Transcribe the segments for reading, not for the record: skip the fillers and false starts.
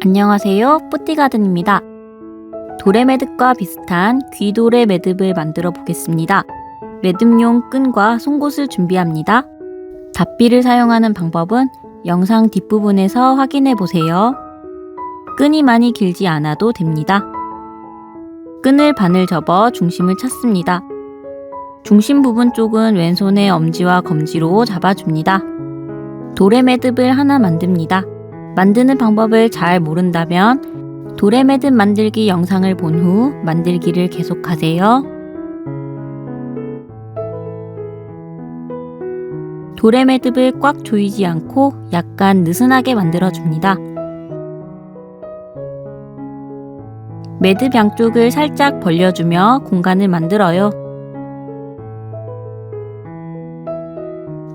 안녕하세요, 뿌띠가든입니다. 도레매듭과 비슷한 귀도레 매듭을 만들어 보겠습니다. 매듭용 끈과 송곳을 준비합니다. 닷비를 사용하는 방법은 영상 뒷부분에서 확인해 보세요. 끈이 많이 길지 않아도 됩니다. 끈을 반을 접어 중심을 찾습니다. 중심 부분 쪽은 왼손의 엄지와 검지로 잡아줍니다. 도레매듭을 하나 만듭니다. 만드는 방법을 잘 모른다면 도레매듭 만들기 영상을 본 후 만들기를 계속하세요. 도레매듭을 꽉 조이지 않고 약간 느슨하게 만들어줍니다. 매듭 양쪽을 살짝 벌려주며 공간을 만들어요.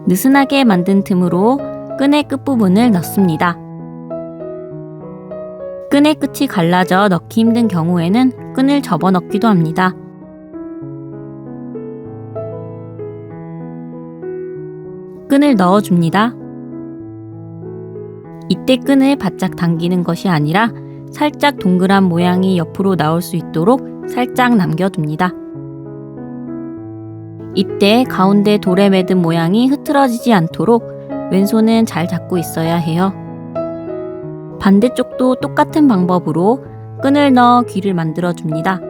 느슨하게 만든 틈으로 끈의 끝부분을 넣습니다. 끈의 끝이 갈라져 넣기 힘든 경우에는 끈을 접어 넣기도 합니다. 끈을 넣어줍니다. 이때 끈을 바짝 당기는 것이 아니라 살짝 동그란 모양이 옆으로 나올 수 있도록 살짝 남겨둡니다. 이때 가운데 도레매듭 모양이 흐트러지지 않도록 왼손은 잘 잡고 있어야 해요. 반대쪽도 똑같은 방법으로 끈을 넣어 귀를 만들어줍니다.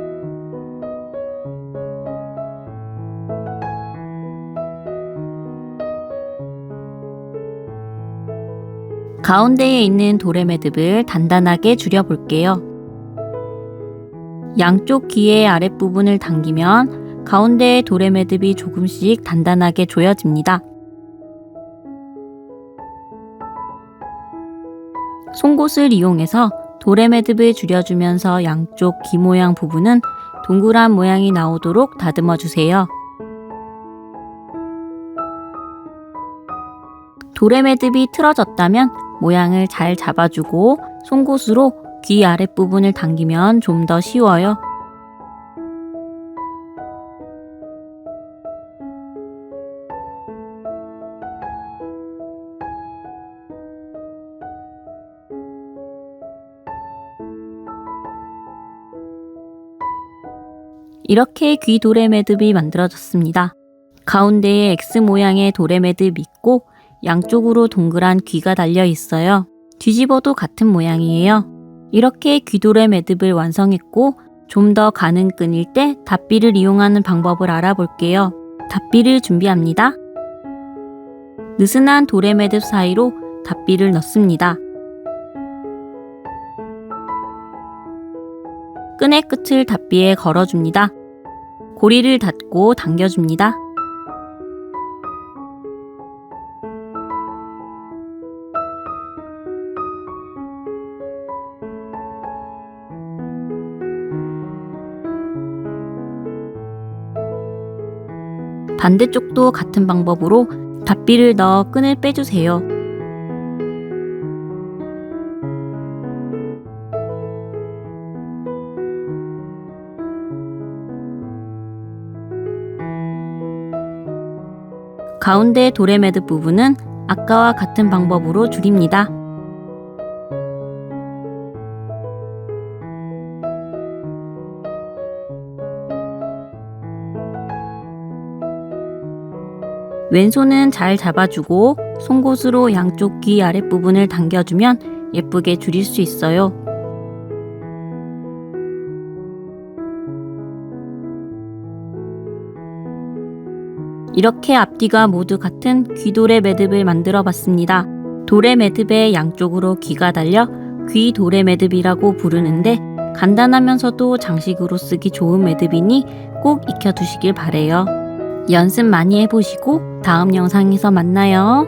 가운데에 있는 도레매듭을 단단하게 줄여볼게요. 양쪽 귀의 아랫부분을 당기면 가운데의 도레매듭이 조금씩 단단하게 조여집니다. 송곳을 이용해서 도레매듭을 줄여주면서 양쪽 귀 모양 부분은 동그란 모양이 나오도록 다듬어 주세요. 도레매듭이 틀어졌다면 모양을 잘 잡아주고 송곳으로 귀 아랫부분을 당기면 좀 더 쉬워요. 이렇게 귀 도레매듭이 만들어졌습니다. 가운데에 X 모양의 도레매듭이 있고 양쪽으로 동그란 귀가 달려 있어요. 뒤집어도 같은 모양이에요. 이렇게 귀 도레매듭을 완성했고 좀 더 가는 끈일 때 닷비를 이용하는 방법을 알아볼게요. 닷비를 준비합니다. 느슨한 도레매듭 사이로 닷비를 넣습니다. 끈의 끝을 닷비에 걸어줍니다. 고리를 닫고 당겨줍니다. 반대쪽도 같은 방법으로 닷비를 넣어 끈을 빼주세요. 가운데 도레매듭 부분은 아까와 같은 방법으로 줄입니다. 왼손은 잘 잡아주고 송곳으로 양쪽 귀 아랫부분을 당겨주면 예쁘게 줄일 수 있어요. 이렇게 앞뒤가 모두 같은 귀 도레매듭을 만들어 봤습니다. 도레매듭의 양쪽으로 귀가 달려 귀 도레매듭이라고 부르는데 간단하면서도 장식으로 쓰기 좋은 매듭이니 꼭 익혀두시길 바래요. 연습 많이 해보시고 다음 영상에서 만나요.